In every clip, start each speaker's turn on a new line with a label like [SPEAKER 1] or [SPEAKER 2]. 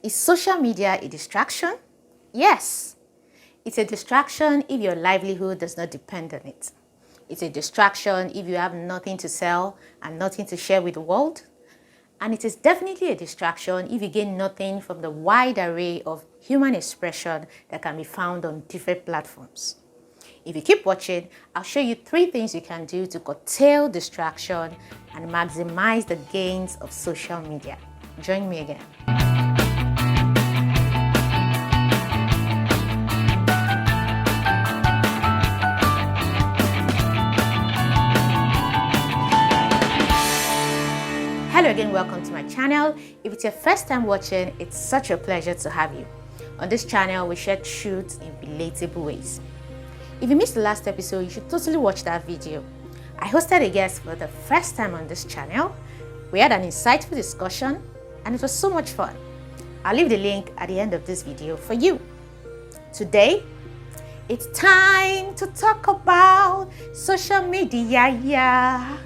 [SPEAKER 1] Is social media a distraction? Yes. It's a distraction if your livelihood does not depend on it. It's a distraction if you have nothing to sell and nothing to share with the world. And it is definitely a distraction if you gain nothing from the wide array of human expression that can be found on different platforms. If you keep watching, I'll show you 3 things you can do to curtail distraction and maximize the gains of social media. Join me again. Hello again, welcome to my channel. If it's your first time watching, it's such a pleasure to have you. On this channel, we share truth in relatable ways. If you missed the last episode, you should totally watch that video. I hosted a guest for the first time on this channel. We had an insightful discussion and it was so much fun. I'll leave the link at the end of this video for you. Today, it's time to talk about social media.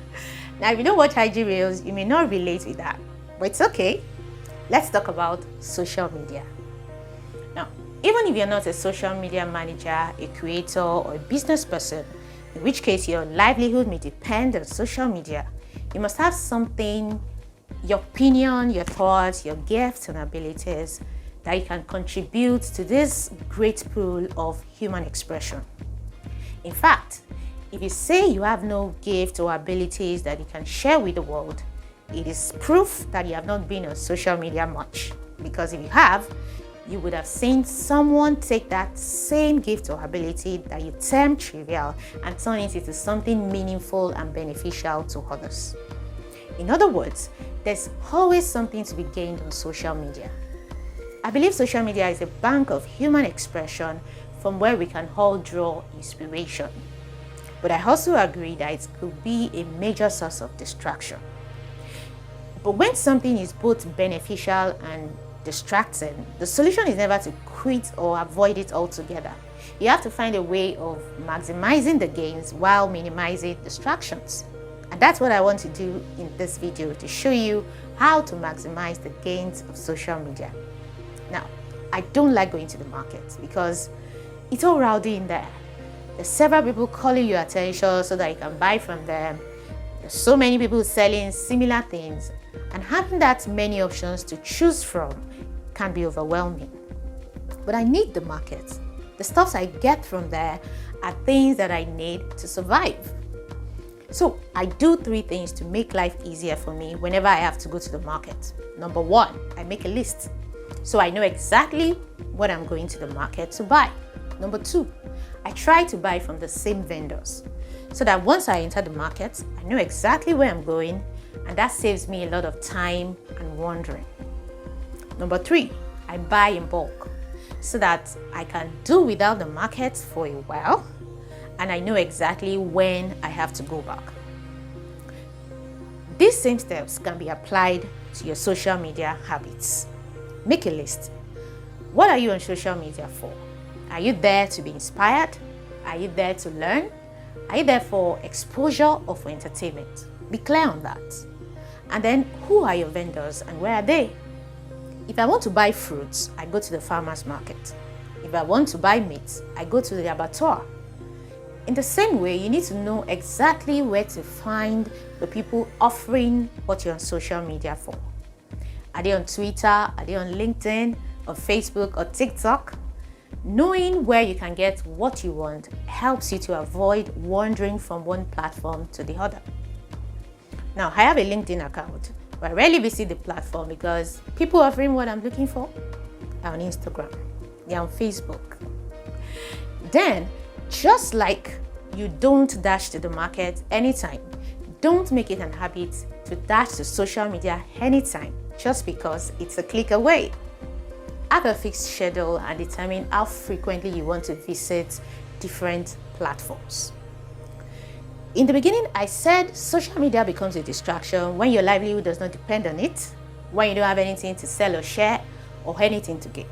[SPEAKER 1] Now, if you don't watch IG Reels, you may not relate with that, but it's okay. Let's talk about social media. Now, even if you're not a social media manager, a creator, or a business person, in which case your livelihood may depend on social media, you must have something, your opinion, your thoughts, your gifts and abilities that you can contribute to this great pool of human expression. In fact, if you say you have no gift or abilities that you can share with the world, it is proof that you have not been on social media much. Because if you have, you would have seen someone take that same gift or ability that you term trivial and turn it into something meaningful and beneficial to others. In other words, there's always something to be gained on social media. I believe social media is a bank of human expression from where we can all draw inspiration. But I also agree that it could be a major source of distraction. But when something is both beneficial and distracting, the solution is never to quit or avoid it altogether. You have to find a way of maximizing the gains while minimizing distractions. And that's what I want to do in this video, to show you how to maximize the gains of social media. Now, I don't like going to the market because it's all rowdy in there. There's several people calling your attention so that you can buy from them. There's so many people selling similar things, and having that many options to choose from can be overwhelming. But I need the market. The stuffs I get from there are things that I need to survive. So I do 3 things to make life easier for me whenever I have to go to the market. Number 1, I make a list, so I know exactly what I'm going to the market to buy. Number 2, I try to buy from the same vendors so that once I enter the market, I know exactly where I'm going, and that saves me a lot of time and wandering. Number 3, I buy in bulk so that I can do without the market for a while and I know exactly when I have to go back. These same steps can be applied to your social media habits. Make a list. What are you on social media for? Are you there to be inspired? Are you there to learn? Are you there for exposure or for entertainment? Be clear on that. And then, who are your vendors and where are they? If I want to buy fruits, I go to the farmer's market. If I want to buy meat, I go to the abattoir. In the same way, you need to know exactly where to find the people offering what you're on social media for. Are they on Twitter? Are they on LinkedIn, or Facebook, or TikTok? Knowing where you can get what you want helps you to avoid wandering from one platform to the other. Now, I have a LinkedIn account, but I rarely visit the platform because people offering what I'm looking for are on Instagram, they're on Facebook. Then, just like you don't dash to the market anytime, don't make it an habit to dash to social media anytime just because it's a click away. Have a fixed schedule and determine how frequently you want to visit different platforms. In the beginning, I said social media becomes a distraction when your livelihood does not depend on it, when you don't have anything to sell or share, or anything to gain.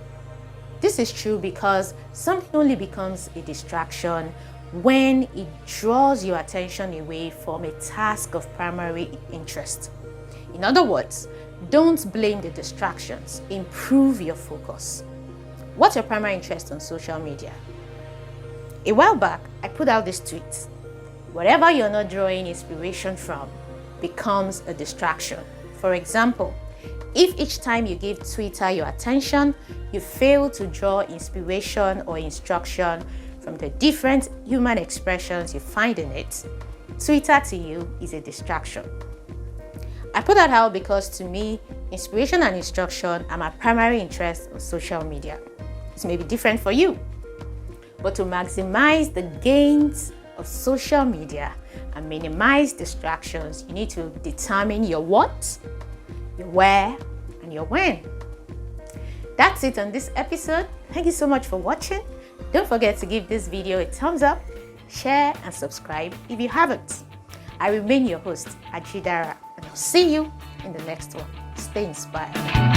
[SPEAKER 1] This is true because something only becomes a distraction when it draws your attention away from a task of primary interest. In other words, Don't blame the distractions. Improve your focus. What's your primary interest on social media? A while back, I put out this tweet. Whatever you're not drawing inspiration from becomes a distraction. For example, if each time you give Twitter your attention, you fail to draw inspiration or instruction from the different human expressions you find in it, Twitter to you is a distraction. I put that out because to me, inspiration and instruction are my primary interest on social media. It may be different for you, but to maximize the gains of social media and minimize distractions, you need to determine your what, your where, and your when. That's it on this episode. Thank you so much for watching. Don't forget to give this video a thumbs up, share, and subscribe if you haven't. I remain your host, Ajidara, and I'll see you in the next one. Stay inspired.